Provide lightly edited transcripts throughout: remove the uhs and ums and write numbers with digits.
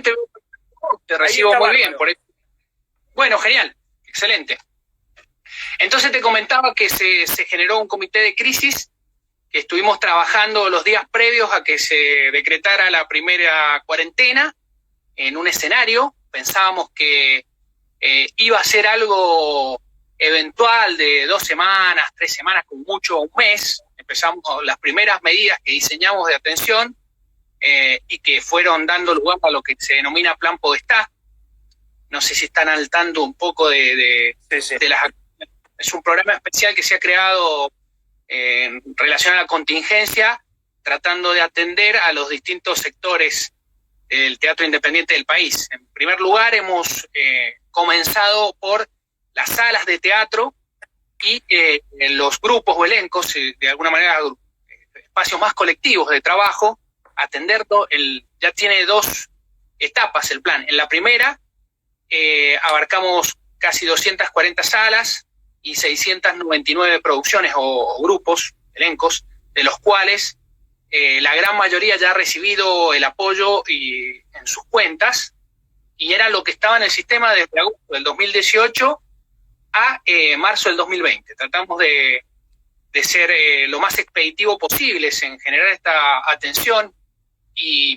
bien, te recibo muy bien. Por eso. Bueno, genial, excelente. Entonces te comentaba que se generó un comité de crisis, que estuvimos trabajando los días previos a que se decretara la primera cuarentena en un escenario. Pensábamos que iba a ser algo eventual de 2 semanas, 3 semanas, con mucho, un mes. Empezamos con las primeras medidas que diseñamos de atención y que fueron dando lugar a lo que se denomina Plan Podestá. No sé si están al tanto un poco de las acciones. Es un programa especial que se ha creado en relación a la contingencia, tratando de atender a los distintos sectores del teatro independiente del país. En primer lugar, hemos comenzado por las salas de teatro y los grupos o elencos, de alguna manera espacios más colectivos de trabajo, atenderlo. Ya tiene 2 etapas el plan. En la primera abarcamos casi 240 salas y 699 producciones o grupos, elencos, de los cuales la gran mayoría ya ha recibido el apoyo en sus cuentas, y era lo que estaba en el sistema desde agosto del 2018 a marzo del 2020. Tratamos de ser lo más expeditivo posibles en generar esta atención y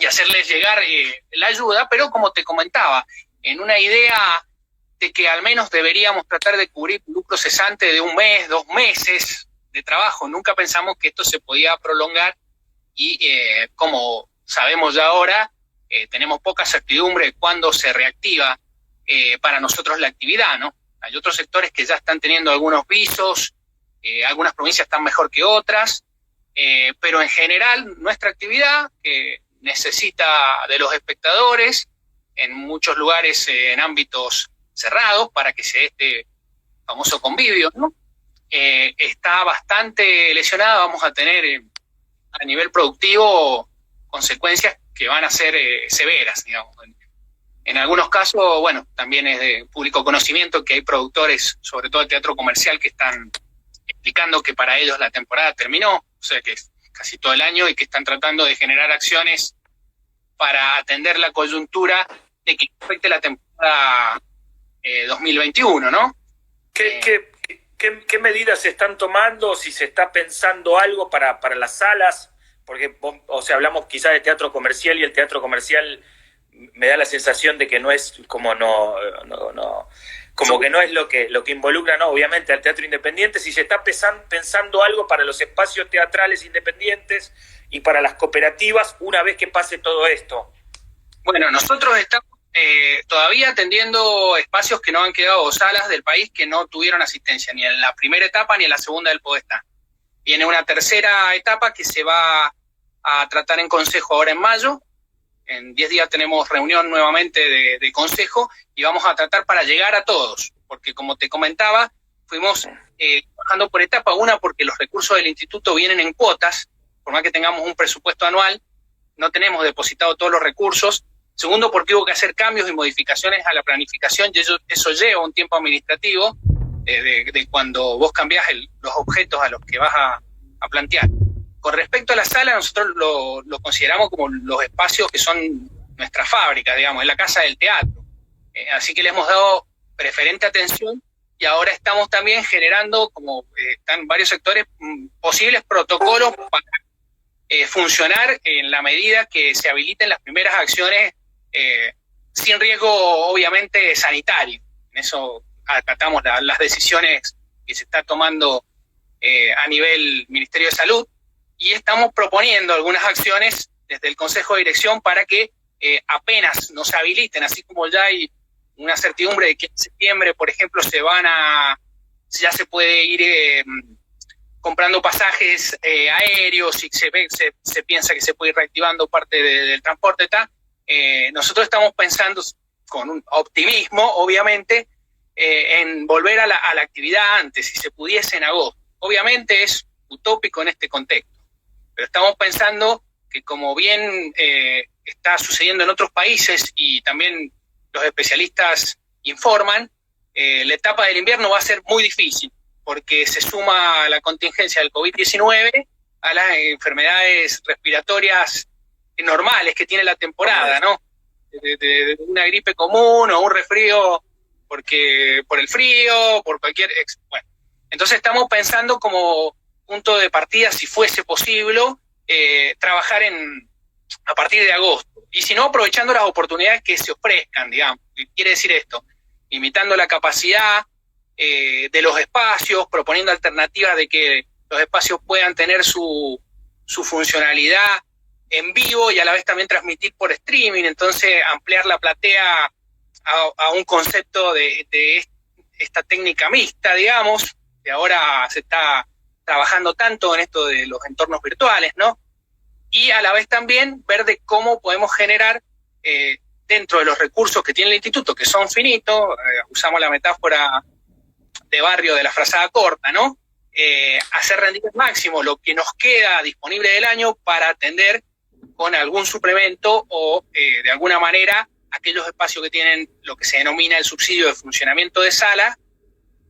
hacerles llegar la ayuda, pero como te comentaba, en una idea de que al menos deberíamos tratar de cubrir un lucro cesante de 1 mes, 2 meses de trabajo. Nunca pensamos que esto se podía prolongar y como sabemos ya ahora, tenemos poca certidumbre de cuándo se reactiva para nosotros la actividad, ¿no? Hay otros sectores que ya están teniendo algunos visos, algunas provincias están mejor que otras, pero en general nuestra actividad, que necesita de los espectadores, en muchos lugares en ámbitos cerrados para que se dé este famoso convivio, ¿no? Está bastante lesionada. Vamos a tener a nivel productivo consecuencias que van a ser severas, digamos. En algunos casos, bueno, también es de público conocimiento que hay productores, sobre todo el teatro comercial, que están explicando que para ellos la temporada terminó, o sea que es casi todo el año, y que están tratando de generar acciones para atender la coyuntura de que afecte la temporada 2021, ¿no? ¿Qué medidas se están tomando? Si se está pensando algo para las salas, porque, o sea, hablamos quizás de teatro comercial, y el teatro comercial me da la sensación de que no es como que no es lo que involucra, no, obviamente, al teatro independiente. Si se está pensando algo para los espacios teatrales independientes y para las cooperativas una vez que pase todo esto. Bueno, nosotros estamos todavía atendiendo espacios que no han quedado, salas del país que no tuvieron asistencia ni en la primera etapa ni en la segunda del Podestá. Viene una tercera etapa que se va a tratar en consejo ahora en mayo. En 10 días tenemos reunión nuevamente de consejo y vamos a tratar para llegar a todos, porque como te comentaba, fuimos trabajando por etapa. Una, porque los recursos del instituto vienen en cuotas, por más que tengamos un presupuesto anual, no tenemos depositado todos los recursos. Segundo, porque hubo que hacer cambios y modificaciones a la planificación, y eso lleva un tiempo administrativo de cuando vos cambiás los objetos a los que vas a plantear. Con respecto a la sala, nosotros lo consideramos como los espacios que son nuestra fábrica, digamos, es la casa del teatro. Así que le hemos dado preferente atención, y ahora estamos también generando, como están varios sectores, posibles protocolos para funcionar en la medida que se habiliten las primeras acciones sin riesgo, obviamente, sanitario. En eso acatamos las decisiones que se está tomando a nivel Ministerio de Salud, y estamos proponiendo algunas acciones desde el Consejo de Dirección para que apenas nos habiliten, así como ya hay una certidumbre de que en septiembre, por ejemplo, ya se puede ir comprando pasajes aéreos, y se piensa que se puede ir reactivando parte del transporte, nosotros estamos pensando con un optimismo, obviamente, en volver a la actividad antes, si se pudiese en agosto. Obviamente es utópico en este contexto, pero estamos pensando que, como bien está sucediendo en otros países y también los especialistas informan, la etapa del invierno va a ser muy difícil, porque se suma la contingencia del COVID-19 a las enfermedades respiratorias normales que tiene la temporada, ¿no? De una gripe común o un resfrío por el frío, por cualquier... Bueno, entonces estamos pensando como punto de partida, si fuese posible, trabajar a partir de agosto. Y si no, aprovechando las oportunidades que se ofrezcan, digamos. ¿Qué quiere decir esto? Limitando la capacidad de los espacios, proponiendo alternativas de que los espacios puedan tener su funcionalidad en vivo y a la vez también transmitir por streaming, entonces ampliar la platea a un concepto de esta técnica mixta, digamos, que ahora se está trabajando tanto en esto de los entornos virtuales, ¿no? Y a la vez también ver de cómo podemos generar dentro de los recursos que tiene el instituto, que son finitos, usamos la metáfora de barrio de la frazada corta, ¿no? Hacer rendir al máximo lo que nos queda disponible del año para atender con algún suplemento o de alguna manera aquellos espacios que tienen lo que se denomina el subsidio de funcionamiento de sala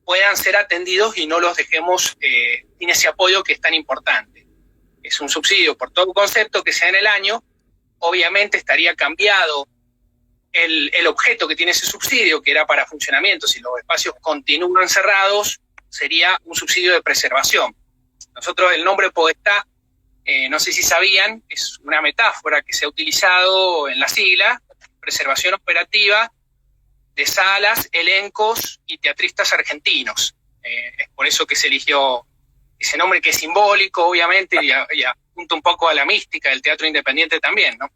puedan ser atendidos y no los dejemos sin ese apoyo que es tan importante. Es un subsidio por todo concepto que sea en el año, obviamente estaría cambiado el objeto que tiene ese subsidio, que era para funcionamiento. Si los espacios continúan cerrados, sería un subsidio de preservación. Nosotros el nombre Podestá, no sé si sabían, es una metáfora que se ha utilizado en la sigla, preservación operativa de salas, elencos y teatristas argentinos. Es por eso que se eligió ese nombre, que es simbólico, obviamente, y apunta un poco a la mística del teatro independiente también, ¿no?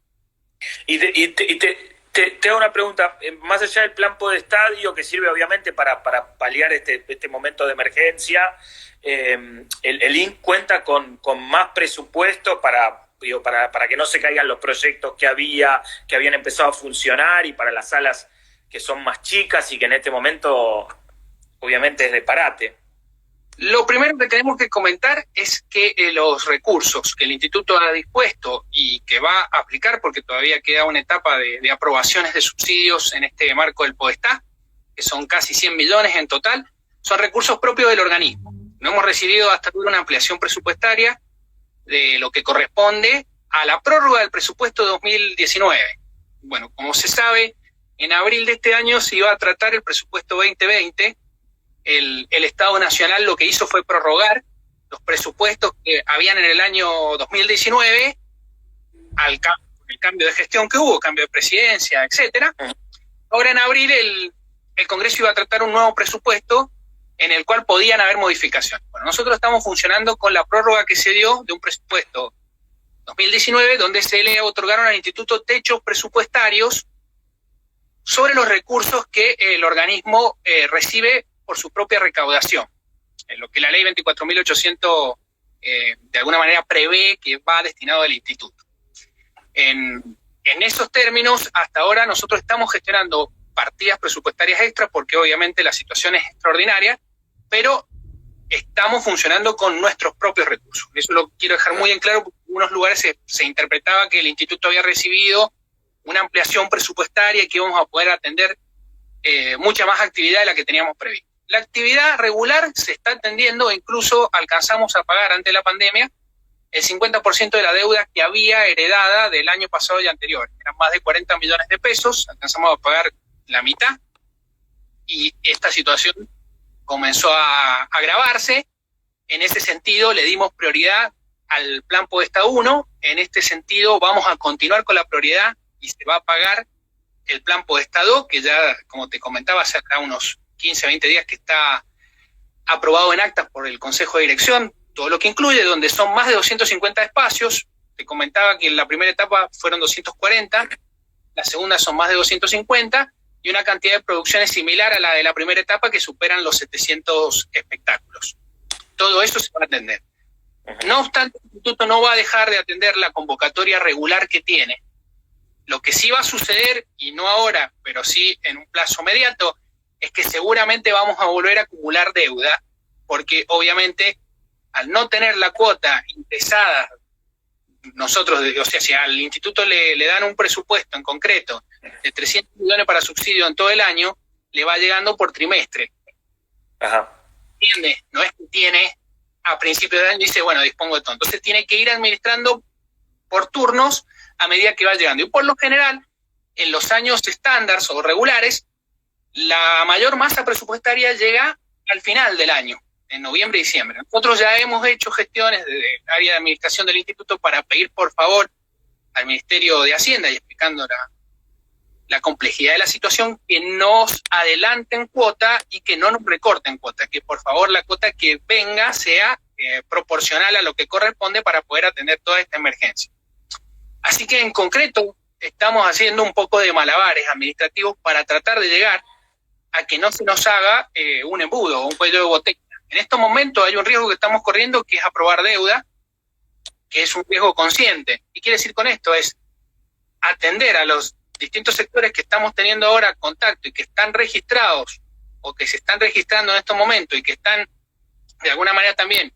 Te hago una pregunta, más allá del plan Podestadio, que sirve obviamente para paliar este momento de emergencia, el INC cuenta con más presupuesto para que no se caigan los proyectos que habían empezado a funcionar, y para las salas que son más chicas y que en este momento obviamente es de parate. Lo primero que tenemos que comentar es que los recursos que el instituto ha dispuesto y que va a aplicar, porque todavía queda una etapa de aprobaciones de subsidios en este marco del Podestá, que son casi 100 millones en total, son recursos propios del organismo. No hemos recibido hasta ahora una ampliación presupuestaria de lo que corresponde a la prórroga del presupuesto 2019. Bueno, como se sabe, en abril de este año se iba a tratar el presupuesto 2020. El Estado Nacional lo que hizo fue prorrogar los presupuestos que habían en el año 2019 el cambio de gestión que hubo, cambio de presidencia, etcétera. Ahora en abril el Congreso iba a tratar un nuevo presupuesto en el cual podían haber modificaciones. Bueno, nosotros estamos funcionando con la prórroga que se dio de un presupuesto 2019, donde se le otorgaron al Instituto techos presupuestarios sobre los recursos que el organismo recibe por su propia recaudación, lo que la ley 24.800 de alguna manera prevé que va destinado al instituto. En esos términos, hasta ahora nosotros estamos gestionando partidas presupuestarias extras porque obviamente la situación es extraordinaria, pero estamos funcionando con nuestros propios recursos. Eso lo quiero dejar muy en claro, porque en algunos lugares se interpretaba que el instituto había recibido una ampliación presupuestaria y que íbamos a poder atender mucha más actividad de la que teníamos previsto. La actividad regular se está atendiendo, incluso alcanzamos a pagar ante la pandemia el 50% de la deuda que había heredada del año pasado y anterior. Eran más de 40 millones de pesos, alcanzamos a pagar la mitad y esta situación comenzó a agravarse. En ese sentido le dimos prioridad al plan Podestá 1, en este sentido vamos a continuar con la prioridad y se va a pagar el plan Podestá 2, que ya, como te comentaba, hace acá unos 15, 20 días que está aprobado en actas por el Consejo de Dirección, todo lo que incluye, donde son más de 250 espacios. Te comentaba que en la primera etapa fueron 240, la segunda son más de 250, y una cantidad de producciones similar a la de la primera etapa que superan los 700 espectáculos. Todo eso se va a atender. No obstante, el instituto no va a dejar de atender la convocatoria regular que tiene. Lo que sí va a suceder, y no ahora, pero sí en un plazo inmediato, es que seguramente vamos a volver a acumular deuda, porque obviamente al no tener la cuota ingresada, nosotros, o sea, si al instituto le dan un presupuesto en concreto de 300 millones para subsidio en todo el año, le va llegando por trimestre. Ajá. ¿Entiendes? No es que tiene a principio de año y dice, bueno, dispongo de todo. Entonces tiene que ir administrando por turnos a medida que va llegando. Y por lo general, en los años estándar o regulares, la mayor masa presupuestaria llega al final del año, en noviembre y diciembre. Nosotros ya hemos hecho gestiones desde el área de administración del instituto para pedir por favor al Ministerio de Hacienda, y explicando la complejidad de la situación, que nos adelanten cuota y que no nos recorten cuota, que por favor la cuota que venga sea proporcional a lo que corresponde para poder atender toda esta emergencia. Así que en concreto estamos haciendo un poco de malabares administrativos para tratar de llegar a que no se nos haga un embudo o un cuello de botella. En estos momentos hay un riesgo que estamos corriendo, que es aprobar deuda, que es un riesgo consciente. ¿Y quiere decir con esto? Es atender a los distintos sectores que estamos teniendo ahora contacto y que están registrados o que se están registrando en estos momentos y que están de alguna manera también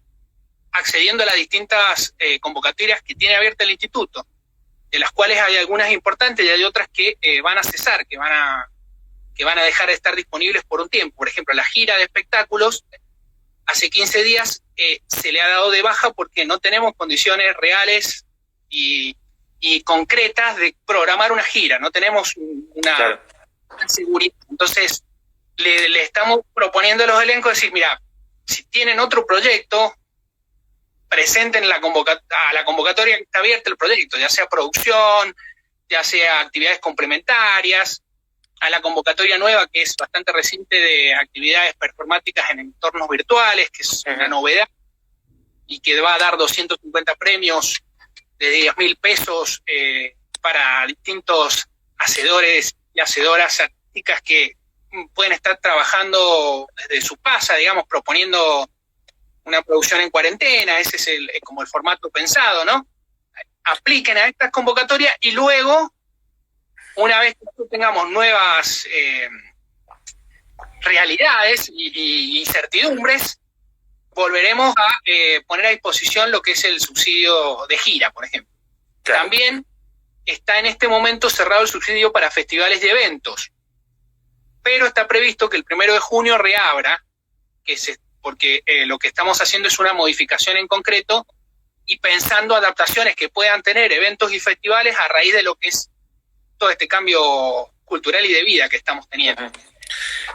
accediendo a las distintas convocatorias que tiene abierta el instituto, de las cuales hay algunas importantes y hay otras que van a cesar, que van a dejar de estar disponibles por un tiempo. Por ejemplo, la gira de espectáculos, hace 15 días se le ha dado de baja porque no tenemos condiciones reales y concretas de programar una gira, no tenemos una seguridad. Entonces, le estamos proponiendo a los elencos decir, mira, si tienen otro proyecto, presenten a la convocatoria que está abierta el proyecto, ya sea producción, ya sea actividades complementarias, a la convocatoria nueva que es bastante reciente de actividades performáticas en entornos virtuales, que es una novedad y que va a dar 250 premios de 10.000 pesos para distintos hacedores y hacedoras artísticas que pueden estar trabajando desde su casa, digamos, proponiendo una producción en cuarentena. Ese es como el formato pensado, ¿no? Apliquen a estas convocatorias y luego, una vez que tengamos nuevas realidades y certidumbres, volveremos a poner a disposición lo que es el subsidio de gira, por ejemplo. Claro. También está en este momento cerrado el subsidio para festivales y eventos, pero está previsto que el 1 de junio reabra, porque lo que estamos haciendo es una modificación en concreto y pensando adaptaciones que puedan tener eventos y festivales a raíz de lo que es todo este cambio cultural y de vida que estamos teniendo.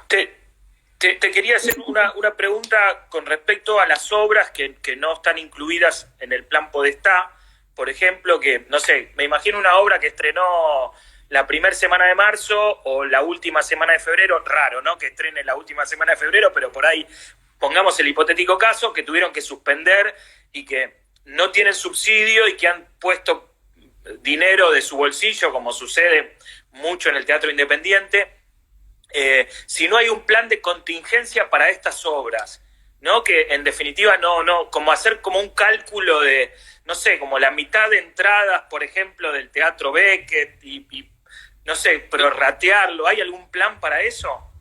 Te quería hacer una pregunta con respecto a las obras que no están incluidas en el plan Podestá. Por ejemplo, que, no sé, me imagino una obra que estrenó la primera semana de marzo o la última semana de febrero. Raro, ¿no?, que estrene la última semana de febrero, pero por ahí, pongamos el hipotético caso, que tuvieron que suspender y que no tienen subsidio y que han puesto dinero de su bolsillo, como sucede mucho en el teatro independiente. Si no hay un plan de contingencia para estas obras, ¿no?, que en definitiva no, como hacer como un cálculo de, no sé, como la mitad de entradas, por ejemplo, del Teatro Beckett y no sé, prorratearlo. ¿Hay algún plan para eso?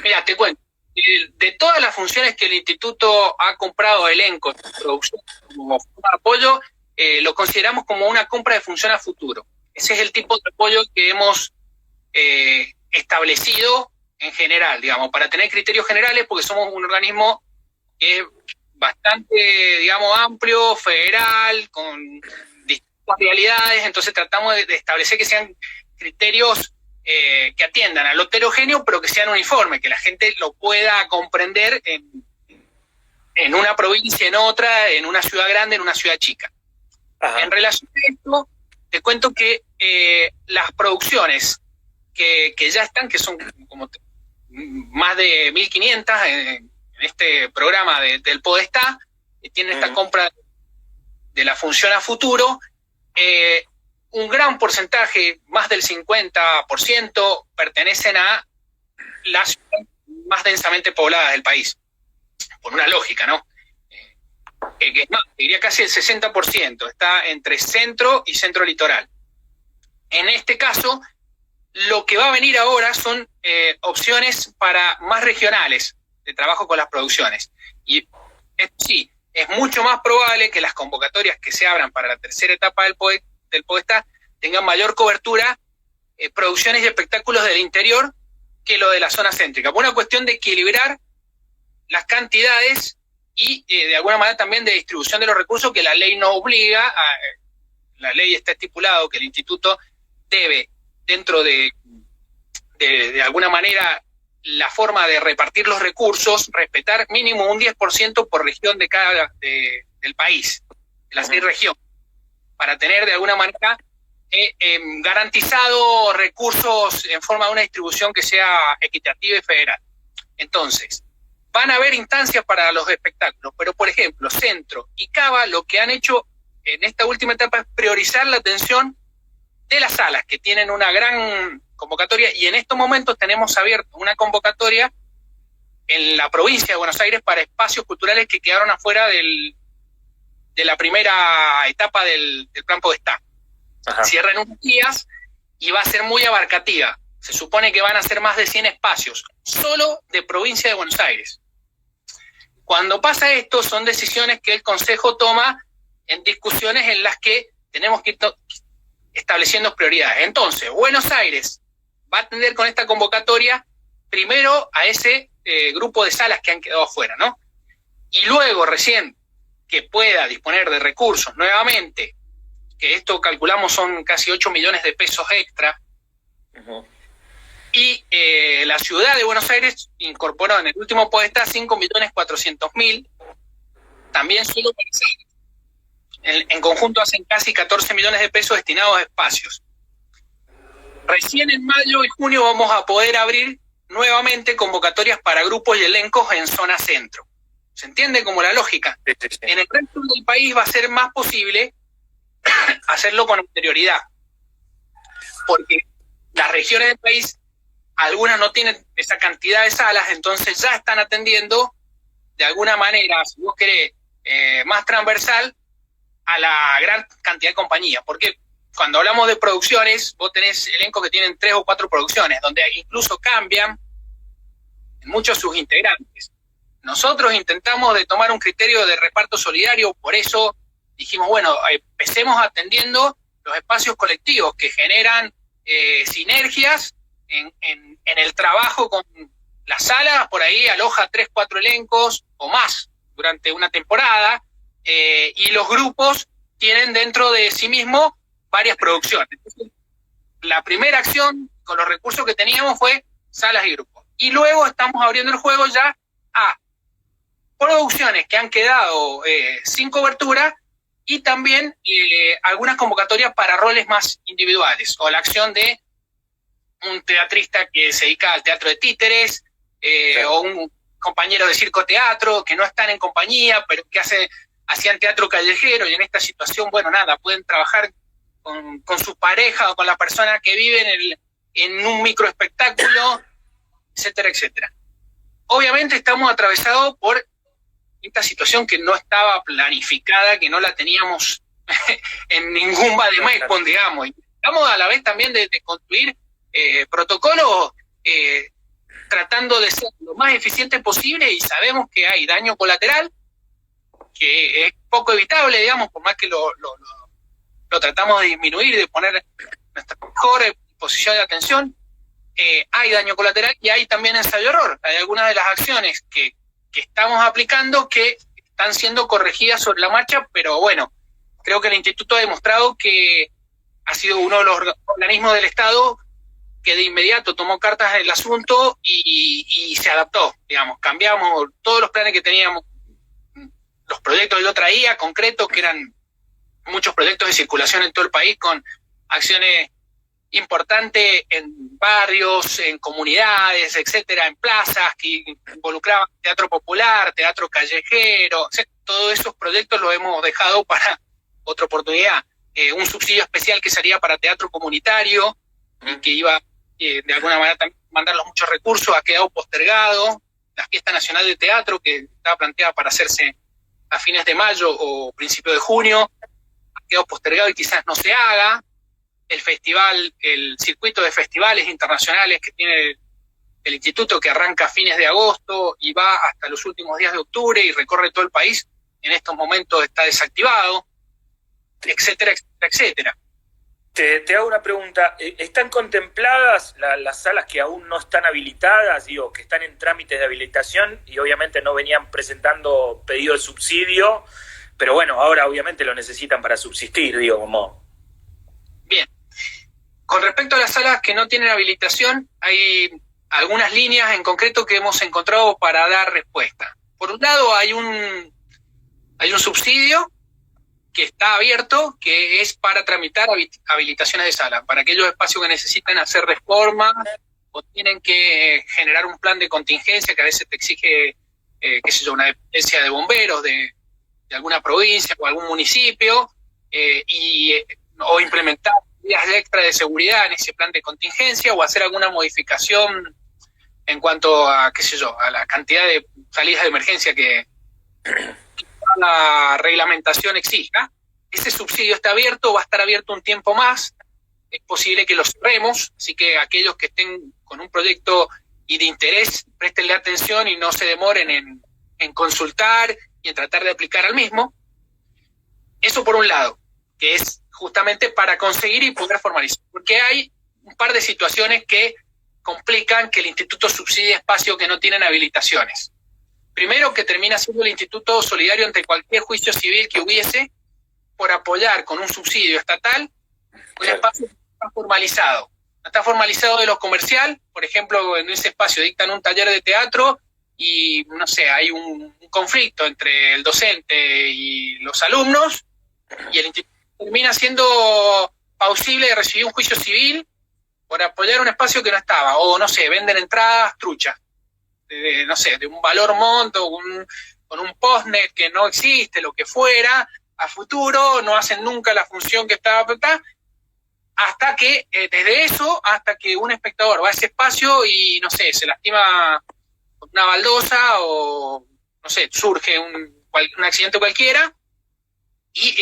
Mira, te cuento. De todas las funciones que el instituto ha comprado elenco de producción como apoyo, lo consideramos como una compra de función a futuro. Ese es el tipo de apoyo que hemos establecido en general, digamos, para tener criterios generales, porque somos un organismo que es bastante, digamos, amplio, federal, con distintas realidades. Entonces tratamos de establecer que sean criterios que atiendan a lo heterogéneo, pero que sean uniformes, que la gente lo pueda comprender en una provincia, en otra, en una ciudad grande, en una ciudad chica. Ajá. En relación a esto, te cuento que las producciones que ya están, que son como más de 1.500 en este programa del Podestá, tienen esta compra de la función a futuro. Un gran porcentaje, más del 50%, pertenecen a las ciudades más densamente pobladas del país, por una lógica, ¿no? No, diría casi el 60%, está entre centro y centro litoral. En este caso, lo que va a venir ahora son opciones para más regionales de trabajo con las producciones. Y sí, es mucho más probable que las convocatorias que se abran para la tercera etapa del Podestá tengan mayor cobertura, producciones y espectáculos del interior, que lo de la zona céntrica. Por una cuestión de equilibrar las cantidades y de alguna manera también de distribución de los recursos, que la ley no obliga la ley está estipulado que el instituto debe, dentro de alguna manera, la forma de repartir los recursos, respetar mínimo un 10% por región de del país, de las 6 regiones, para tener de alguna manera garantizado recursos en forma de una distribución que sea equitativa y federal. Entonces, van a haber instancias para los espectáculos, pero por ejemplo, Centro y Cava lo que han hecho en esta última etapa es priorizar la atención de las salas, que tienen una gran convocatoria, y en estos momentos tenemos abierto una convocatoria en la provincia de Buenos Aires para espacios culturales que quedaron afuera de la primera etapa del Plan Podestá. Cierra en unos días y va a ser muy abarcativa. Se supone que van a ser más de 100 espacios, solo de provincia de Buenos Aires. Cuando pasa esto, son decisiones que el Consejo toma en discusiones en las que tenemos que ir estableciendo prioridades. Entonces, Buenos Aires va a atender con esta convocatoria primero a ese grupo de salas que han quedado afuera, ¿no? Y luego, recién que pueda disponer de recursos nuevamente, que esto calculamos son casi 8 millones de pesos extra, y la ciudad de Buenos Aires incorporó en el último Podestá 5.400.000, también solo para salas. En conjunto hacen casi 14 millones de pesos destinados a espacios. Recién en mayo y junio vamos a poder abrir nuevamente convocatorias para grupos y elencos en zona centro. ¿Se entiende como la lógica? Sí. En el resto del país va a ser más posible hacerlo con anterioridad, porque las regiones del país, algunas no tienen esa cantidad de salas, entonces ya están atendiendo de alguna manera, si vos querés, más transversal a la gran cantidad de compañías, porque cuando hablamos de producciones, vos tenés elencos que tienen 3 o 4 producciones, donde incluso cambian muchos sus integrantes. Nosotros intentamos de tomar un criterio de reparto solidario, por eso dijimos, bueno, empecemos atendiendo los espacios colectivos que generan sinergias en el trabajo con las salas, por ahí aloja 3, 4 elencos o más durante una temporada, y los grupos tienen dentro de sí mismos varias producciones. Entonces, la primera acción con los recursos que teníamos fue salas y grupos. Y luego estamos abriendo el juego ya a producciones que han quedado sin cobertura y también algunas convocatorias para roles más individuales, o la acción de un teatrista que se dedica al teatro de títeres, o un compañero de circo-teatro que no están en compañía, pero que hacían teatro callejero, y en esta situación, bueno, nada, pueden trabajar con su pareja o con la persona que vive en un microespectáculo, etcétera, etcétera. Obviamente estamos atravesados por esta situación que no estaba planificada, que no la teníamos en ningún vademecum, digamos. Y estamos a la vez también de construir protocolos tratando de ser lo más eficiente posible, y sabemos que hay daño colateral, que es poco evitable, digamos, por más que lo tratamos de disminuir y de poner nuestra mejor posición de atención. Hay daño colateral y hay también ensayo-error. Hay algunas de las acciones que estamos aplicando que están siendo corregidas sobre la marcha, pero bueno, creo que el Instituto ha demostrado que ha sido uno de los organismos del Estado que de inmediato tomó cartas en el asunto y se adaptó, digamos. Cambiamos todos los planes que teníamos, los proyectos que yo traía concretos, que eran muchos proyectos de circulación en todo el país, con acciones importantes en barrios, en comunidades, etcétera, en plazas, que involucraban teatro popular, teatro callejero, etcétera. Todos esos proyectos los hemos dejado para otra oportunidad. Un subsidio especial que sería para teatro comunitario, que iba de alguna manera también mandarlos muchos recursos, ha quedado postergado. La Fiesta Nacional de Teatro, que estaba planteada para hacerse a fines de mayo o principios de junio, ha quedado postergado y quizás no se haga. El festival, el circuito de festivales internacionales que tiene el instituto, que arranca a fines de agosto y va hasta los últimos días de octubre y recorre todo el país, en estos momentos está desactivado, etcétera, etcétera, etcétera. Te hago una pregunta. ¿Están contempladas las salas que aún no están habilitadas, digo, que están en trámites de habilitación y obviamente no venían presentando pedido de subsidio, pero bueno, ahora obviamente lo necesitan para subsistir, digo, como Con respecto a las salas que no tienen habilitación, hay algunas líneas en concreto que hemos encontrado para dar respuesta. Por un lado, hay un subsidio que está abierto, que es para tramitar habilitaciones de sala, para aquellos espacios que necesitan hacer reformas o tienen que generar un plan de contingencia que a veces te exige, una dependencia de bomberos de alguna provincia o algún municipio, o implementar medidas extra de seguridad en ese plan de contingencia o hacer alguna modificación en cuanto a, a la cantidad de salidas de emergencia que la reglamentación exija. Ese subsidio está abierto, va a estar abierto un tiempo más, es posible que lo cerremos, así que aquellos que estén con un proyecto y de interés, préstenle atención y no se demoren en consultar y en tratar de aplicar al mismo. Eso por un lado, que es justamente para conseguir y poder formalizar, porque hay un par de situaciones que complican que el instituto subsidie espacios que no tienen habilitaciones. Primero, que termina siendo el instituto solidario ante cualquier juicio civil que hubiese por apoyar con un subsidio estatal un espacio que no está formalizado. No está formalizado de lo comercial, por ejemplo, en ese espacio dictan un taller de teatro y, no sé, hay un conflicto entre el docente y los alumnos y el instituto termina siendo plausible de recibir un juicio civil por apoyar un espacio que no estaba, o, no sé, venden entradas truchas, de un valor monto, con un postnet que no existe, lo que fuera, a futuro, no hacen nunca la función que estaba hasta que, desde eso, hasta que un espectador va a ese espacio y, no sé, se lastima con una baldosa o, no sé, surge un accidente cualquiera y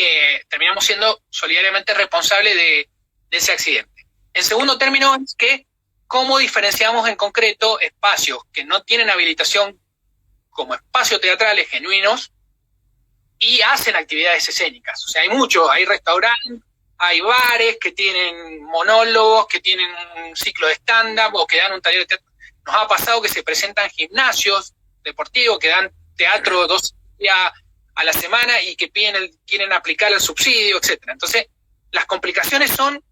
terminamos siendo solidariamente responsables de ese accidente. En segundo término, es que cómo diferenciamos en concreto espacios que no tienen habilitación como espacios teatrales genuinos y hacen actividades escénicas. O sea, hay restaurantes, hay bares que tienen monólogos, que tienen un ciclo de stand-up o que dan un taller de teatro. Nos ha pasado que se presentan gimnasios deportivos que dan teatro 2 días a la semana y que quieren aplicar el subsidio, etcétera. Entonces, las complicaciones son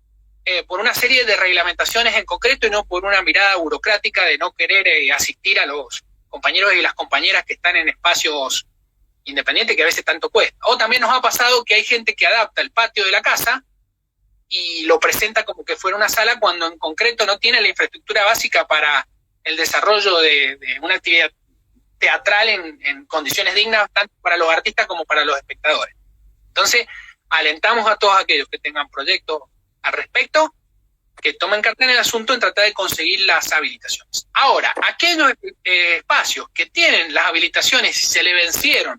por una serie de reglamentaciones en concreto y no por una mirada burocrática de no querer asistir a los compañeros y las compañeras que están en espacios independientes que a veces tanto cuesta. O también nos ha pasado que hay gente que adapta el patio de la casa y lo presenta como que fuera una sala cuando en concreto no tiene la infraestructura básica para el desarrollo de una actividad teatral en condiciones dignas tanto para los artistas como para los espectadores. Entonces, alentamos a todos aquellos que tengan proyectos al respecto, que tomen carta en el asunto en tratar de conseguir las habilitaciones. Ahora, aquellos espacios que tienen las habilitaciones y se le vencieron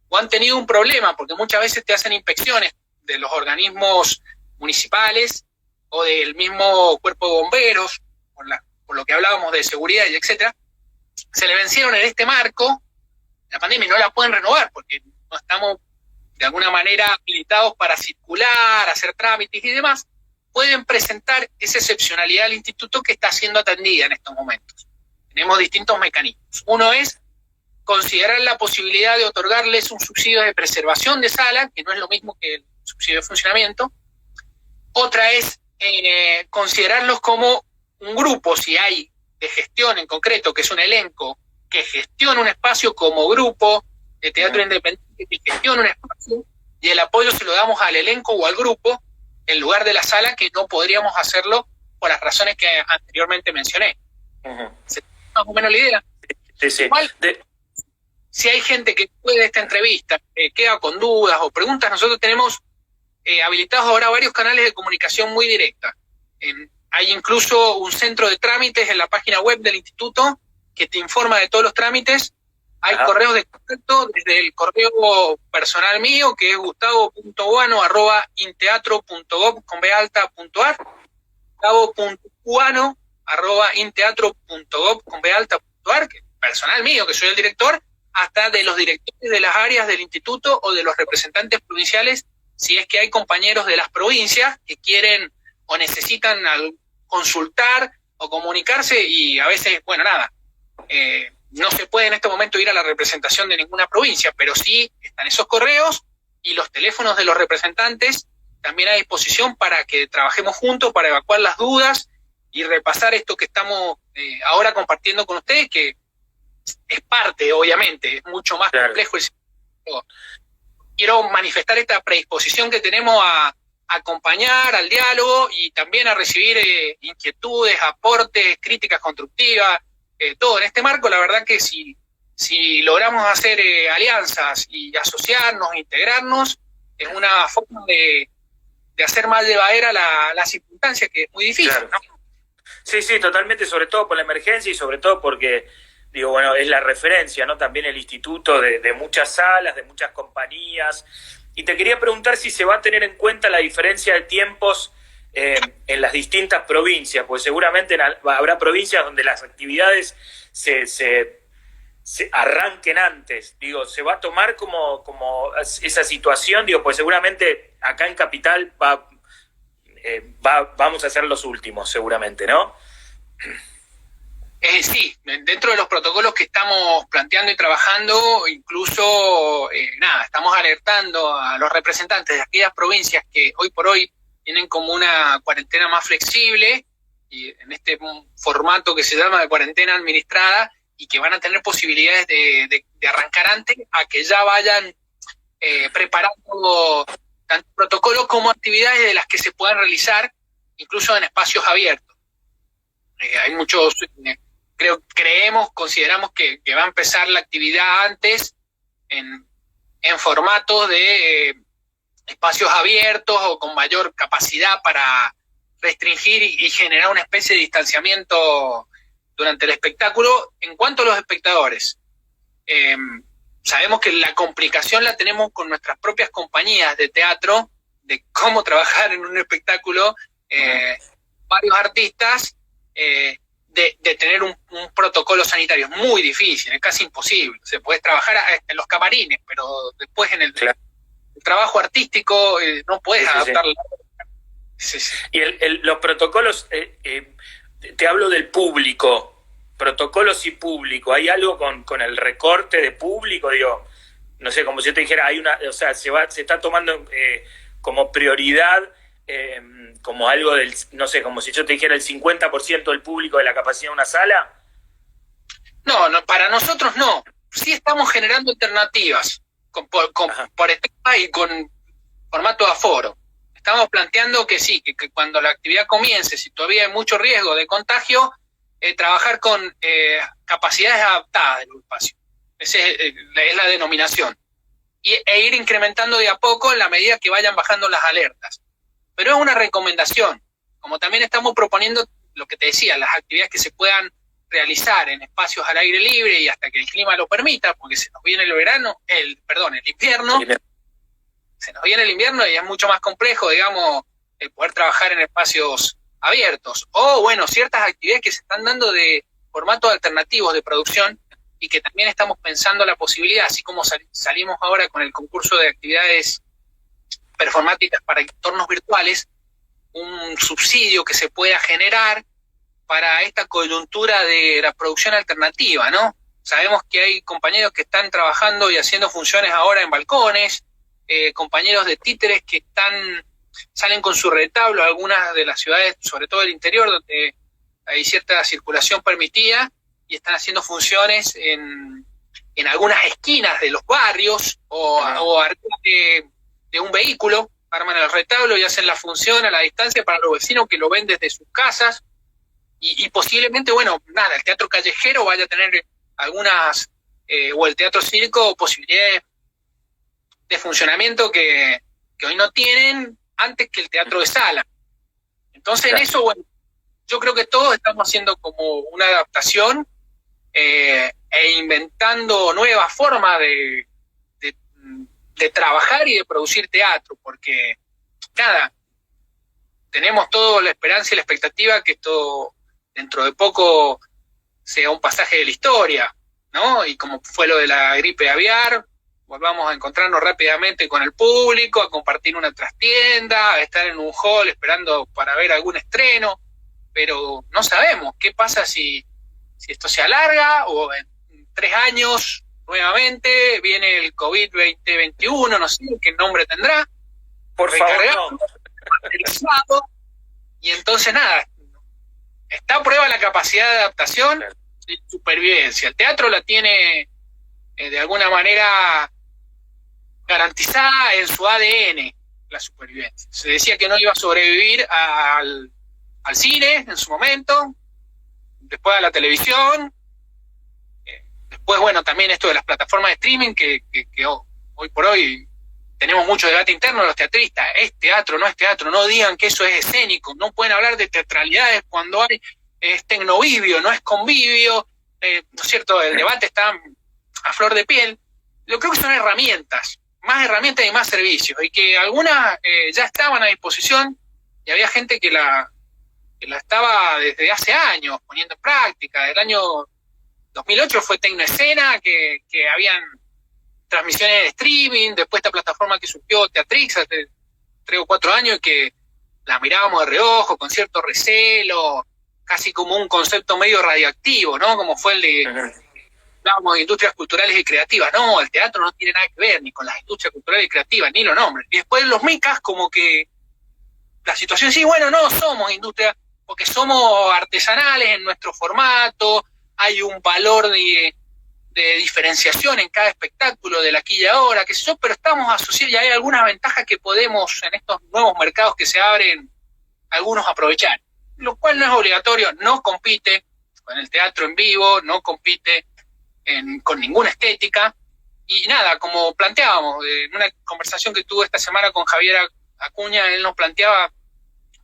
o han tenido un problema, porque muchas veces te hacen inspecciones de los organismos municipales o del mismo cuerpo de bomberos, por lo que hablábamos de seguridad y etcétera, se le vencieron en este marco la pandemia y no la pueden renovar porque no estamos de alguna manera habilitados para circular, hacer trámites y demás, pueden presentar esa excepcionalidad al instituto que está siendo atendida en estos momentos. Tenemos distintos mecanismos. Uno es considerar la posibilidad de otorgarles un subsidio de preservación de sala, que no es lo mismo que el subsidio de funcionamiento. Otra es considerarlos como un grupo, si hay de gestión en concreto, que es un elenco que gestiona un espacio como grupo de teatro independiente, que gestiona un espacio, y el apoyo se lo damos al elenco o al grupo en lugar de la sala, que no podríamos hacerlo por las razones que anteriormente mencioné. ¿Se entiende más o menos la idea? Sí. Igual, si hay gente que después de esta entrevista queda con dudas o preguntas, nosotros tenemos habilitados ahora varios canales de comunicación muy directa. Hay incluso un centro de trámites en la página web del instituto que te informa de todos los trámites. Hay correos de contacto desde el correo personal mío, que es gustavo.guano@inteatro.gov.ar, gustavo.guano@inteatro.gov.ar, que es personal mío, que soy el director, hasta de los directores de las áreas del instituto o de los representantes provinciales, si es que hay compañeros de las provincias que quieren o necesitan consultar o comunicarse, y a veces, no se puede en este momento ir a la representación de ninguna provincia, pero sí están esos correos y los teléfonos de los representantes también a disposición para que trabajemos juntos, para evacuar las dudas y repasar esto que estamos ahora compartiendo con ustedes, que es parte, obviamente, es mucho más complejo. Quiero manifestar esta predisposición que tenemos a acompañar al diálogo y también a recibir inquietudes, aportes, críticas constructivas, todo en este marco. La verdad que si logramos hacer alianzas y asociarnos, integrarnos, es una forma de hacer más llevadera la circunstancia, que es muy difícil, claro, ¿no? Sí, totalmente, sobre todo por la emergencia y sobre todo porque, digo, bueno, es la referencia, ¿no? También el instituto de muchas salas, de muchas compañías. Y te quería preguntar si se va a tener en cuenta la diferencia de tiempos en las distintas provincias, porque seguramente habrá provincias donde las actividades se arranquen antes. Digo, ¿se va a tomar como esa situación? Digo, pues seguramente acá en Capital vamos a ser los últimos, seguramente, ¿no? Sí, dentro de los protocolos que estamos planteando y trabajando, incluso, estamos alertando a los representantes de aquellas provincias que hoy por hoy tienen como una cuarentena más flexible, y en este formato que se llama de cuarentena administrada, y que van a tener posibilidades de arrancar antes, a que ya vayan preparando tanto protocolos como actividades de las que se puedan realizar, incluso en espacios abiertos. Hay muchos... consideramos que va a empezar la actividad antes en formatos de espacios abiertos o con mayor capacidad para restringir y generar una especie de distanciamiento durante el espectáculo. En cuanto a los espectadores, sabemos que la complicación la tenemos con nuestras propias compañías de teatro, de cómo trabajar en un espectáculo, varios artistas, de tener un protocolo sanitario. Es muy difícil, es casi imposible. Se puede trabajar en los camarines, pero después en el trabajo artístico no puedes adaptarlo. Sí. Y los protocolos, te hablo del público, protocolos y público. ¿Hay algo con el recorte de público? Digo, no sé, como si yo te dijera, se está tomando como prioridad, como algo del, no sé, como si yo te dijera el 50% del público de la capacidad de una sala. No, para nosotros no. Sí estamos generando alternativas por etapa y con formato de aforo. Estamos planteando que sí, que cuando la actividad comience, si todavía hay mucho riesgo de contagio, trabajar con capacidades adaptadas del espacio. Esa es la denominación. E ir incrementando de a poco en la medida que vayan bajando las alertas. Pero es una recomendación. Como también estamos proponiendo, lo que te decía, las actividades que se puedan realizar en espacios al aire libre y hasta que el clima lo permita, porque se nos viene el invierno. Se nos viene el invierno y es mucho más complejo, digamos, poder trabajar en espacios abiertos. O, bueno, ciertas actividades que se están dando de formatos alternativos de producción y que también estamos pensando la posibilidad, así como salimos ahora con el concurso de actividades performáticas para entornos virtuales, un subsidio que se pueda generar para esta coyuntura de la producción alternativa, ¿no? Sabemos que hay compañeros que están trabajando y haciendo funciones ahora en balcones, compañeros de títeres que salen con su retablo a algunas de las ciudades, sobre todo del interior, donde hay cierta circulación permitida, y están haciendo funciones en algunas esquinas de los barrios o arriba de un vehículo, arman el retablo y hacen la función a la distancia para los vecinos que lo ven desde sus casas, y posiblemente, el teatro callejero vaya a tener algunas, o el teatro circo, posibilidades de funcionamiento que hoy no tienen antes que el teatro de sala. Entonces, en eso, yo creo que todos estamos haciendo como una adaptación e inventando nuevas formas de trabajar y de producir teatro, porque, tenemos toda la esperanza y la expectativa que esto dentro de poco sea un pasaje de la historia, ¿no? Y como fue lo de la gripe aviar, volvamos a encontrarnos rápidamente con el público, a compartir una trastienda, a estar en un hall esperando para ver algún estreno, pero no sabemos qué pasa si esto se alarga o en 3 años nuevamente viene el COVID 2021, no sé qué nombre tendrá. Por favor, no. masterizado, y entonces nada, está a prueba la capacidad de adaptación y supervivencia. El teatro la tiene de alguna manera garantizada en su ADN, la supervivencia. Se decía que no iba a sobrevivir al cine en su momento, después a la televisión, después, bueno, también esto de las plataformas de streaming, que hoy por hoy tenemos mucho debate interno de los teatristas. ¿Es teatro, no es teatro? No digan que eso es escénico. No pueden hablar de teatralidades cuando es tecnovivio, no es convivio. ¿No es cierto? El debate está a flor de piel. Yo creo que son herramientas, más herramientas y más servicios, y que algunas ya estaban a disposición, y había gente que la estaba desde hace años poniendo en práctica. El año 2008 fue Tecnoescena, que habían transmisiones de streaming, después esta plataforma que surgió Teatrix hace 3 o 4 años, y que la mirábamos de reojo, con cierto recelo, casi como un concepto medio radioactivo, ¿no? Como fue el de, hablábamos de industrias culturales y creativas. No, el teatro no tiene nada que ver ni con las industrias culturales y creativas, ni lo nombres. Y después los micas, como que la situación, sí, bueno, no somos industria, porque somos artesanales en nuestro formato, hay un valor de diferenciación en cada espectáculo del aquí y ahora, qué sé yo, pero estamos asociados y hay algunas ventajas que podemos en estos nuevos mercados que se abren, algunos aprovechar, lo cual no es obligatorio, no compite con el teatro en vivo, no compite con ninguna estética, y nada, como planteábamos, en una conversación que tuve esta semana con Javier Acuña, él nos planteaba,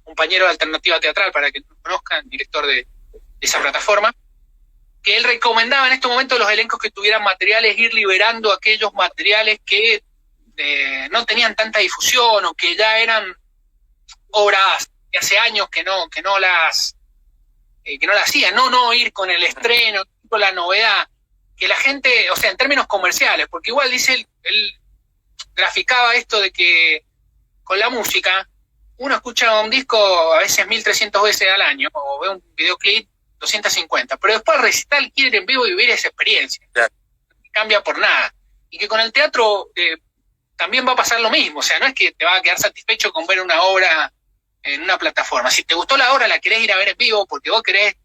compañero de Alternativa Teatral, para que nos conozcan, director de esa plataforma, que él recomendaba en estos momentos los elencos que tuvieran materiales, ir liberando aquellos materiales que no tenían tanta difusión o que ya eran obras que hace años que no las hacían, no ir con el estreno, con la novedad, que la gente, o sea, en términos comerciales, porque igual dice, él graficaba esto de que con la música uno escucha un disco a veces 1300 veces al año, o ve un videoclip 250, pero después al recital quiere ir en vivo y vivir esa experiencia. Claro. No cambia por nada. Y que con el teatro también va a pasar lo mismo, o sea, no es que te vas a quedar satisfecho con ver una obra en una plataforma. Si te gustó la obra, la querés ir a ver en vivo porque vos querés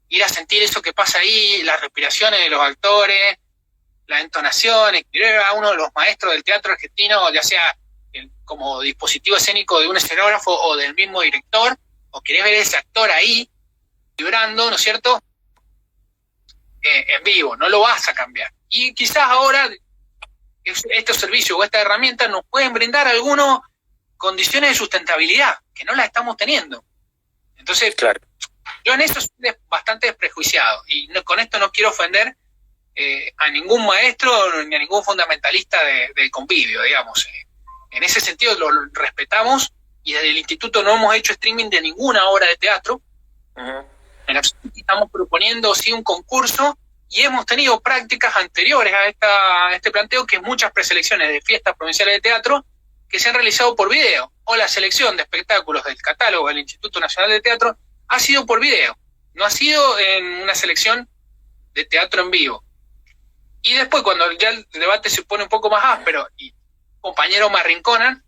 ir a sentir eso que pasa ahí, las respiraciones de los actores, las entonaciones, querer a uno de los maestros del teatro argentino, ya sea como dispositivo escénico de un escenógrafo o del mismo director, o querés ver a ese actor ahí, vibrando, ¿no es cierto?, en vivo, no lo vas a cambiar. Y quizás ahora estos servicios o esta herramienta nos pueden brindar algunas condiciones de sustentabilidad, que no las estamos teniendo. Entonces, claro, yo en eso soy bastante desprejuiciado, y con esto no quiero ofender a ningún maestro ni a ningún fundamentalista del convivio, digamos. En ese sentido lo respetamos, y desde el instituto no hemos hecho streaming de ninguna obra de teatro. Uh-huh. En absoluto estamos proponiendo sí un concurso, y hemos tenido prácticas anteriores a este planteo, que muchas preselecciones de fiestas provinciales de teatro que se han realizado por video, o la selección de espectáculos del catálogo del Instituto Nacional de Teatro ha sido por video, no ha sido en una selección de teatro en vivo. Y después, cuando ya el debate se pone un poco más áspero, y compañero Marrinconan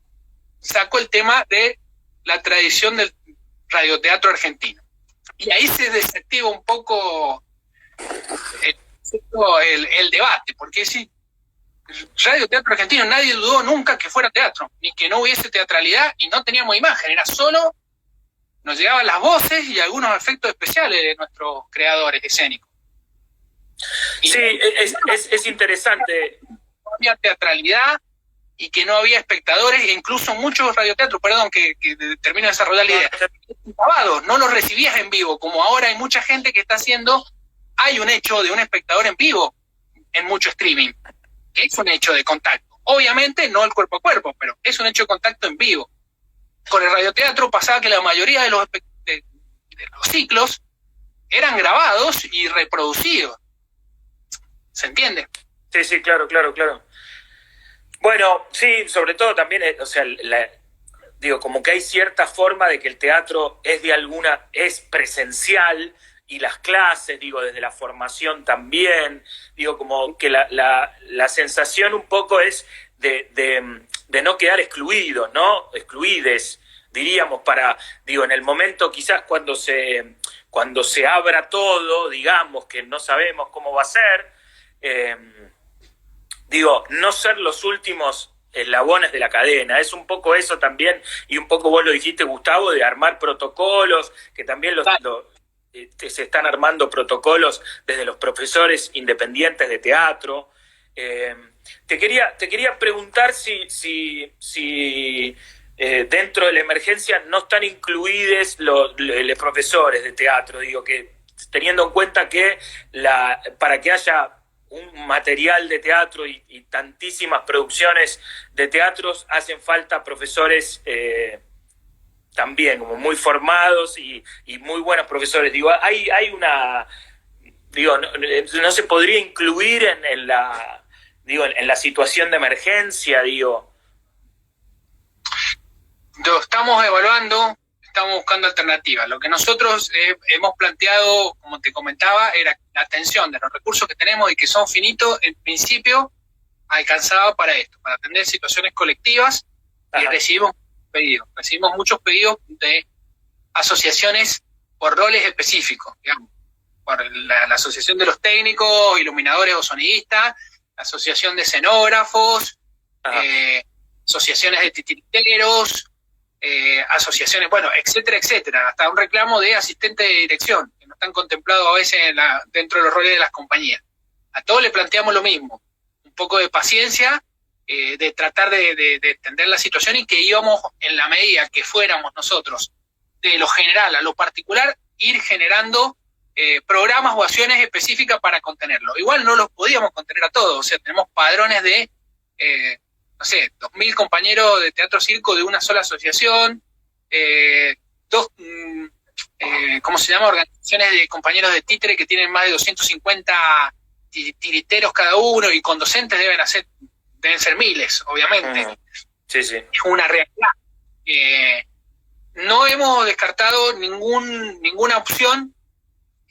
sacó el tema de la tradición del radioteatro argentino. Y ahí se desactiva un poco el debate, porque si radioteatro argentino, nadie dudó nunca que fuera teatro, ni que no hubiese teatralidad, y no teníamos imagen, era solo, nos llegaban las voces y algunos efectos especiales de nuestros creadores escénicos. Y sí, es interesante. No había teatralidad y que no había espectadores, e incluso muchos radioteatros, que termino de desarrollar la idea, grabados, no los recibías en vivo, como ahora hay mucha gente que está haciendo, hay un hecho de un espectador en vivo en mucho streaming, que es un hecho de contacto. Obviamente no el cuerpo a cuerpo, pero es un hecho de contacto en vivo. Con el radioteatro pasaba que la mayoría de los ciclos eran grabados y reproducidos. ¿Se entiende? Sí, claro. Bueno, sí, sobre todo también, o sea, digo, como que hay cierta forma de que el teatro es presencial, y las clases, digo, desde la formación también, digo, como que la sensación un poco es de no quedar excluidos, ¿no? Excluides, diríamos, en el momento quizás cuando se abra todo, digamos, que no sabemos cómo va a ser, no ser los últimos eslabones de la cadena. Es un poco eso también, y un poco vos lo dijiste, Gustavo, de armar protocolos, que también se están armando protocolos desde los profesores independientes de teatro. Te quería preguntar si dentro de la emergencia no están incluidos los profesores de teatro, que teniendo en cuenta que para que haya un material de teatro y tantísimas producciones de teatros, hacen falta profesores también como muy formados y muy buenos profesores. Hay una... no se podría incluir en la situación de emergencia, Lo estamos evaluando, estamos buscando alternativas. Lo que nosotros hemos planteado, como te comentaba, era la atención de los recursos que tenemos y que son finitos, en principio alcanzaba para esto, para atender situaciones colectivas. Ajá. Y recibimos muchos pedidos de asociaciones por roles específicos, digamos, por la asociación de los técnicos, iluminadores o sonidistas, la asociación de escenógrafos, asociaciones de titiriteros, asociaciones, etcétera, etcétera, hasta un reclamo de asistente de dirección, que no están contemplados a veces dentro de los roles de las compañías. A todos le planteamos lo mismo, un poco de paciencia, de tratar de entender la situación, y que íbamos, en la medida que fuéramos nosotros, de lo general a lo particular, ir generando programas o acciones específicas para contenerlo. Igual no los podíamos contener a todos, o sea, tenemos padrones de 2.000 compañeros de teatro circo de una sola asociación, organizaciones de compañeros de títere que tienen más de 250 tiriteros cada uno, y con docentes deben ser miles, obviamente. Sí, sí. Es una realidad. No hemos descartado ninguna opción,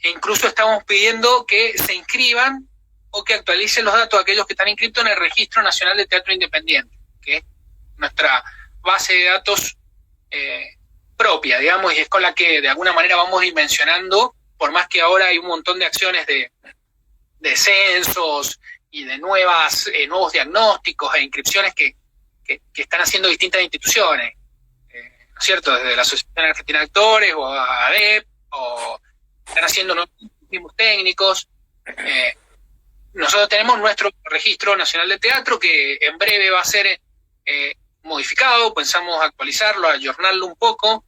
e incluso estamos pidiendo que se inscriban o que actualicen los datos de aquellos que están inscritos en el Registro Nacional de Teatro Independiente, que es nuestra base de datos propia, digamos, y es con la que de alguna manera vamos dimensionando, por más que ahora hay un montón de acciones de censos y de nuevos diagnósticos e inscripciones que están haciendo distintas instituciones, ¿no es cierto? Desde la Asociación Argentina de Actores o ADEP, o están haciendo nuevos técnicos. Nosotros tenemos nuestro Registro Nacional de Teatro, que en breve va a ser modificado, pensamos actualizarlo, ayornarlo un poco,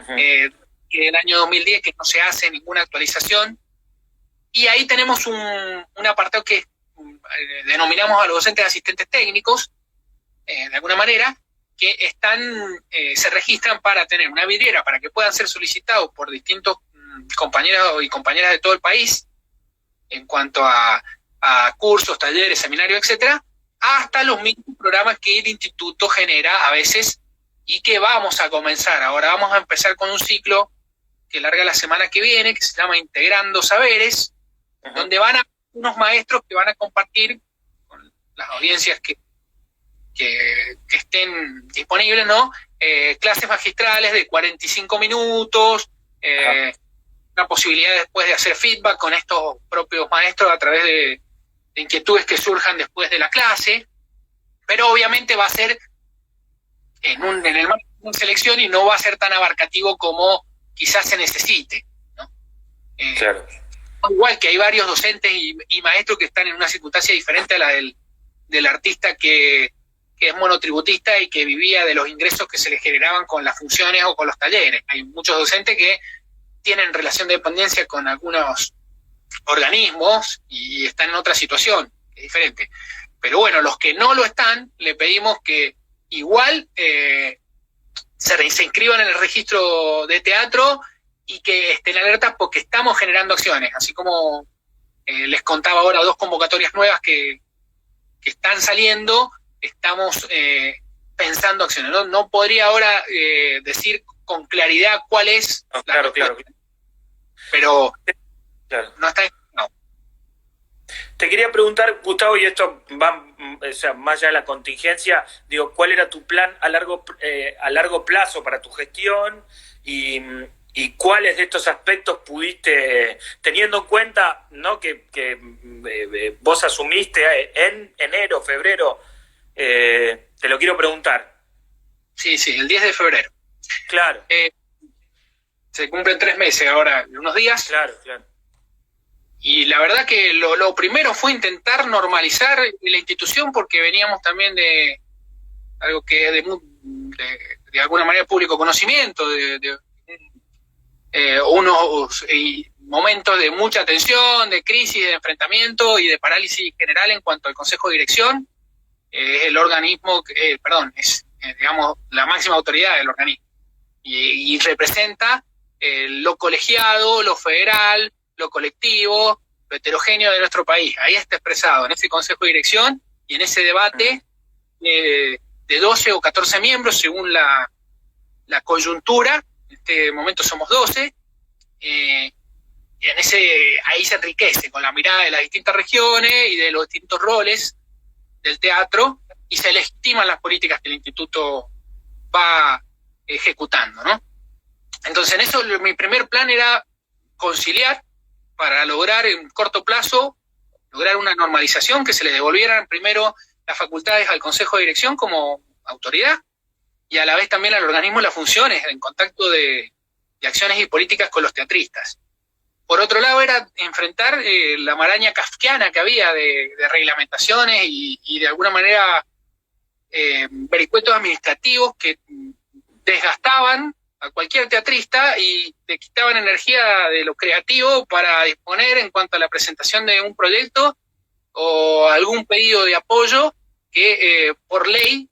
que el año 2010 que no se hace ninguna actualización, y ahí tenemos un apartado que denominamos a los docentes asistentes técnicos, de alguna manera, que se registran para tener una vidriera para que puedan ser solicitados por distintos compañeros y compañeras de todo el país, en cuanto a cursos, talleres, seminarios, etcétera, hasta los mismos programas que el instituto genera a veces y que vamos a comenzar. Ahora vamos a empezar con un ciclo que larga la semana que viene, que se llama Integrando Saberes, donde van a unos maestros que van a compartir con las audiencias que estén disponibles, ¿no? Clases magistrales de 45 minutos, la posibilidad después de hacer feedback con estos propios maestros a través de inquietudes que surjan después de la clase, pero obviamente va a ser en el marco de una selección y no va a ser tan abarcativo como quizás se necesite, ¿no? Claro. Igual que hay varios docentes y maestros que están en una circunstancia diferente a la del artista que es monotributista y que vivía de los ingresos que se le generaban con las funciones o con los talleres. Hay muchos docentes que tienen relación de dependencia con algunos organismos y están en otra situación, es diferente. Pero bueno, los que no lo están, le pedimos que igual se inscriban en el registro de teatro y que estén alertas, porque estamos generando acciones, así como les contaba ahora 2 convocatorias nuevas que están saliendo. Estamos pensando acciones. No podría ahora decir con claridad cuál es claro. Pero claro. no está. No. Te quería preguntar, Gustavo, y esto va, o sea, más allá de la contingencia, digo, ¿cuál era tu plan a largo plazo para tu gestión y cuáles de estos aspectos pudiste, teniendo en cuenta, ¿no?, que vos asumiste en enero, febrero, te lo quiero preguntar. Sí, el 10 de febrero. Claro. Se cumplen 3 meses ahora, en unos días. Claro. Y la verdad que lo primero fue intentar normalizar la institución, porque veníamos también de algo que es de alguna manera público conocimiento, de unos momentos de mucha tensión, de crisis, de enfrentamiento y de parálisis general en cuanto al Consejo de Dirección. Es el organismo, digamos, la máxima autoridad del organismo. Y representa lo colegiado, lo federal, lo colectivo, lo heterogéneo de nuestro país. Ahí está expresado, en ese Consejo de Dirección y en ese debate de 12 o 14 miembros, según la coyuntura. En este momento somos 12. Y ahí se enriquece con la mirada de las distintas regiones y de los distintos roles del teatro, y se legitiman las políticas que el instituto va ejecutando, ¿no? Entonces, en eso mi primer plan era conciliar para lograr en corto plazo, lograr una normalización, que se le devolvieran primero las facultades al Consejo de Dirección como autoridad, y a la vez también al organismo las funciones en contacto de acciones y políticas con los teatristas. Por otro lado, era enfrentar la maraña kafkiana que había de reglamentaciones y de alguna manera vericuetos administrativos que desgastaban a cualquier teatrista y le quitaban energía de lo creativo para disponer en cuanto a la presentación de un proyecto o algún pedido de apoyo que por ley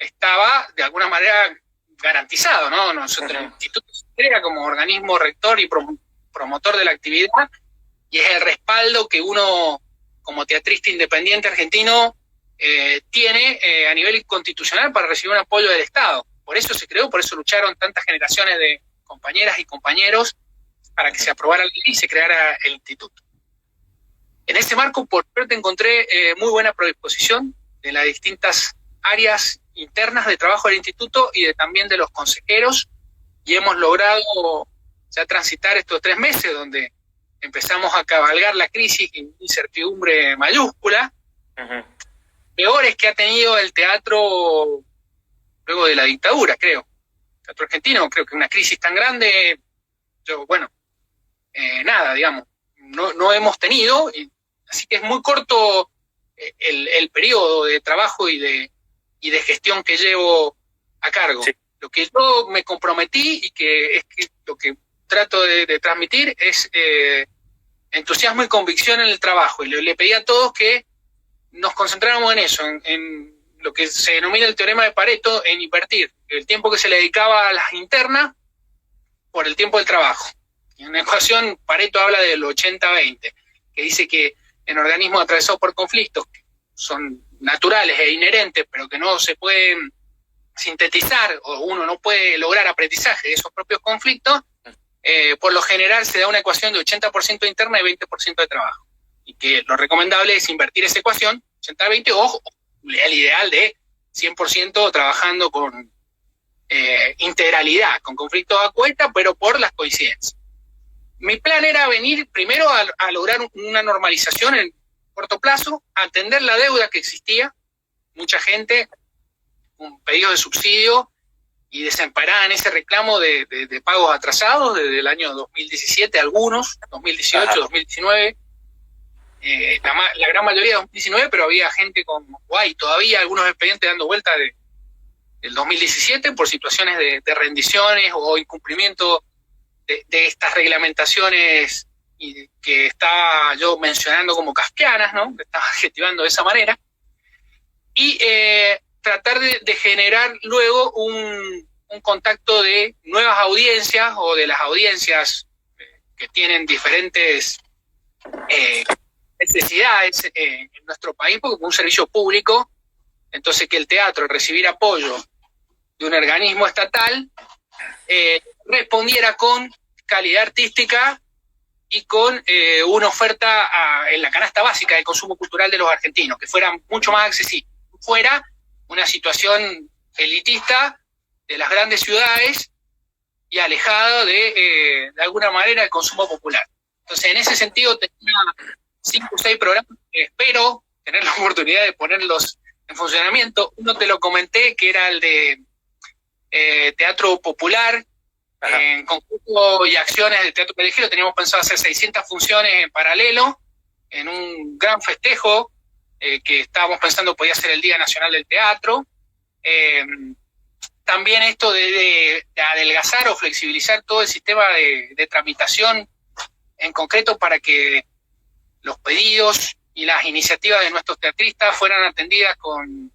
estaba de alguna manera garantizado, ¿no? Nosotros, el instituto se crea como organismo rector y promotor de la actividad, y es el respaldo que uno, como teatrista independiente argentino, tiene a nivel constitucional para recibir un apoyo del Estado. Por eso se creó, por eso lucharon tantas generaciones de compañeras y compañeros para que se aprobara la ley y se creara el instituto. En ese marco, por suerte, encontré muy buena predisposición de las distintas áreas internas de trabajo del instituto y también de los consejeros, y hemos logrado ya transitar estos 3 meses donde empezamos a cabalgar la crisis en incertidumbre mayúscula, peores que ha tenido el teatro luego de la dictadura, creo. El teatro argentino, creo que una crisis tan grande, digamos, no hemos tenido, así que es muy corto el periodo de trabajo y de gestión que llevo a cargo. Sí. Lo que yo me comprometí y que es lo que trato de transmitir es entusiasmo y convicción en el trabajo, y le pedí a todos que nos concentráramos en eso, en lo que se denomina el teorema de Pareto, en invertir el tiempo que se le dedicaba a las internas por el tiempo del trabajo. En una ecuación, Pareto habla del 80-20, que dice que en organismos atravesados por conflictos que son naturales e inherentes, pero que no se pueden sintetizar, o uno no puede lograr aprendizaje de esos propios conflictos, por lo general se da una ecuación de 80% interna y 20% de trabajo. Y que lo recomendable es invertir esa ecuación, 80-20, o el ideal de 100% trabajando con integralidad, con conflictos a cuesta, pero por las coincidencias. Mi plan era venir primero a lograr una normalización en corto plazo, atender la deuda que existía, mucha gente con pedidos de subsidio y desamparada en ese reclamo de pagos atrasados desde el año 2017, algunos, 2018, Ajá. 2019, la gran mayoría de 2019, pero había gente con todavía algunos expedientes dando vuelta del 2017 por situaciones de rendiciones o incumplimiento de estas reglamentaciones y que estaba yo mencionando como kafkianas, ¿no? Que estaba adjetivando de esa manera, y tratar de generar luego un contacto de nuevas audiencias o de las audiencias que tienen diferentes necesidades en nuestro país, porque es un servicio público, entonces que el teatro, recibir apoyo de un organismo estatal, respondiera con calidad artística y con una oferta en la canasta básica del consumo cultural de los argentinos, que fuera mucho más accesible, fuera una situación elitista de las grandes ciudades y alejado de alguna manera del consumo popular. Entonces, en ese sentido, tenía 5 o 6 programas que espero tener la oportunidad de ponerlos en funcionamiento. Uno te lo comenté, que era el de teatro popular. Ajá. En concurso y acciones de teatro callejero teníamos pensado hacer 600 funciones en paralelo, en un gran festejo que estábamos pensando podía ser el Día Nacional del Teatro. También esto de adelgazar o flexibilizar todo el sistema de tramitación en concreto para que los pedidos y las iniciativas de nuestros teatristas fueran atendidas con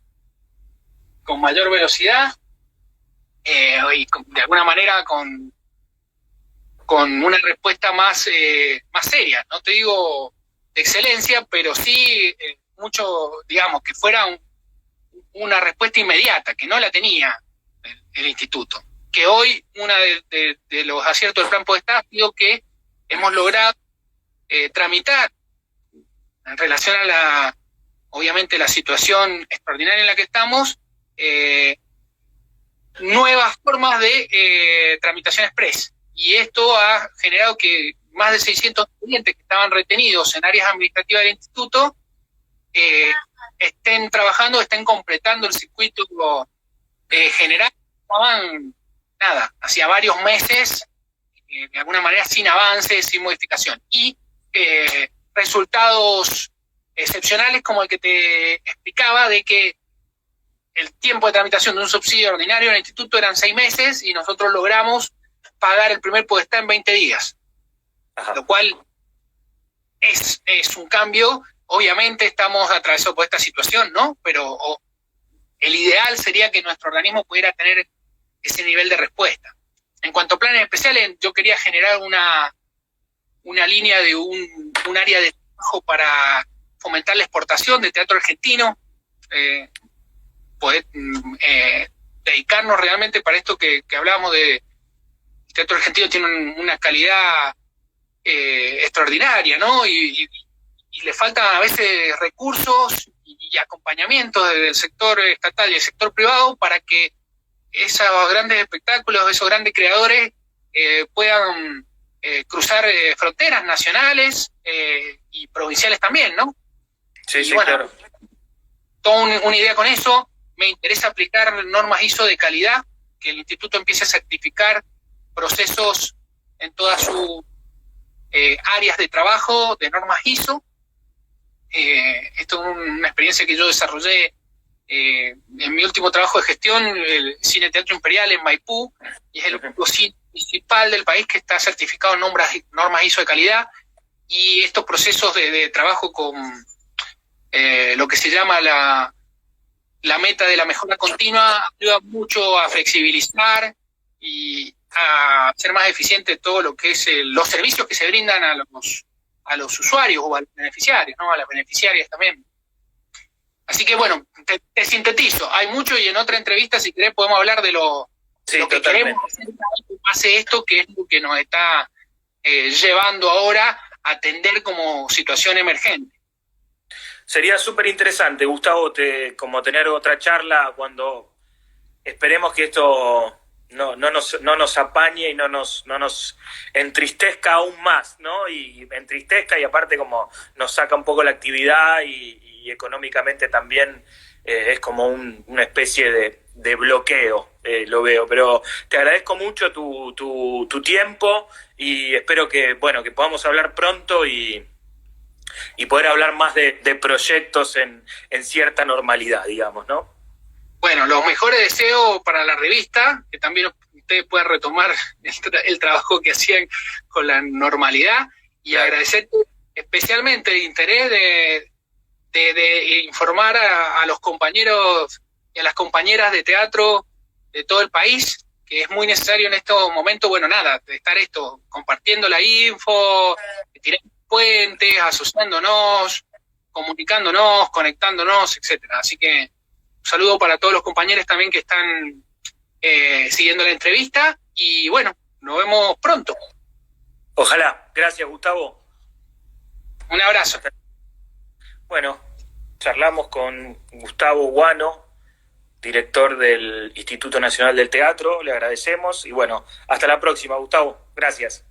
mayor velocidad y de alguna manera con una respuesta más seria. No te digo de excelencia, pero sí mucho, digamos, que fuera una respuesta inmediata, que no la tenía el instituto. Que hoy una de los aciertos del Plan Podestá ha sido que hemos logrado tramitar en relación a obviamente la situación extraordinaria en la que estamos, nuevas formas de tramitación express. Y esto ha generado que más de 600 estudiantes que estaban retenidos en áreas administrativas del instituto estén trabajando, estén completando el circuito general. Estaban, hacía varios meses, de alguna manera sin avances, sin modificación. Y resultados excepcionales como el que te explicaba, de que el tiempo de tramitación de un subsidio ordinario en el instituto eran 6 meses y nosotros logramos pagar el primer Podestá en 20 días. Ajá. Lo cual es un cambio. Obviamente estamos atravesados por esta situación, ¿no? Pero el ideal sería que nuestro organismo pudiera tener ese nivel de respuesta. En cuanto a planes especiales, yo quería generar una línea de un área de trabajo para fomentar la exportación de teatro argentino, poder dedicarnos realmente para esto que hablábamos de el teatro argentino tiene una calidad extraordinaria, ¿no? Y le faltan a veces recursos y acompañamiento desde el sector estatal y el sector privado para que esos grandes espectáculos, esos grandes creadores puedan cruzar fronteras nacionales y provinciales también, ¿no? Sí, sí, bueno, claro. Toda una idea con eso. Me interesa aplicar normas ISO de calidad, que el instituto empiece a certificar procesos en todas sus áreas de trabajo de normas ISO. Esto es una experiencia que yo desarrollé en mi último trabajo de gestión, el Cine Teatro Imperial en Maipú, y es el único cine principal del país que está certificado en normas ISO de calidad. Y estos procesos de trabajo con lo que se llama la meta de la mejora continua ayuda mucho a flexibilizar y a ser más eficiente todo lo que es los servicios que se brindan a los usuarios o a los beneficiarios, ¿no? A las beneficiarias también. Así que bueno, te sintetizo. Hay mucho y en otra entrevista, si querés, podemos hablar de lo que queremos hacer esto, que es lo que nos está llevando ahora a atender como situación emergente. Sería súper interesante, Gustavo, como tener otra charla cuando esperemos que esto no nos apañe y no nos entristezca aún más, ¿no? Y entristezca y aparte como nos saca un poco la actividad y económicamente también es como una especie de bloqueo, lo veo. Pero te agradezco mucho tu tiempo y espero que podamos hablar pronto y poder hablar más de proyectos en cierta normalidad, digamos, ¿no? Bueno, los mejores deseos para la revista, que también ustedes puedan retomar el trabajo que hacían con la normalidad, y agradecerte especialmente el interés de informar a los compañeros y a las compañeras de teatro de todo el país, que es muy necesario en estos momentos, de estar compartiendo la info, tirando puentes, asociándonos, comunicándonos, conectándonos, etcétera. Así que un saludo para todos los compañeros también que están siguiendo la entrevista y bueno, nos vemos pronto. Ojalá. Gracias, Gustavo. Un abrazo. Bueno, charlamos con Gustavo Guano, director del Instituto Nacional del Teatro. Le agradecemos y bueno, hasta la próxima, Gustavo. Gracias.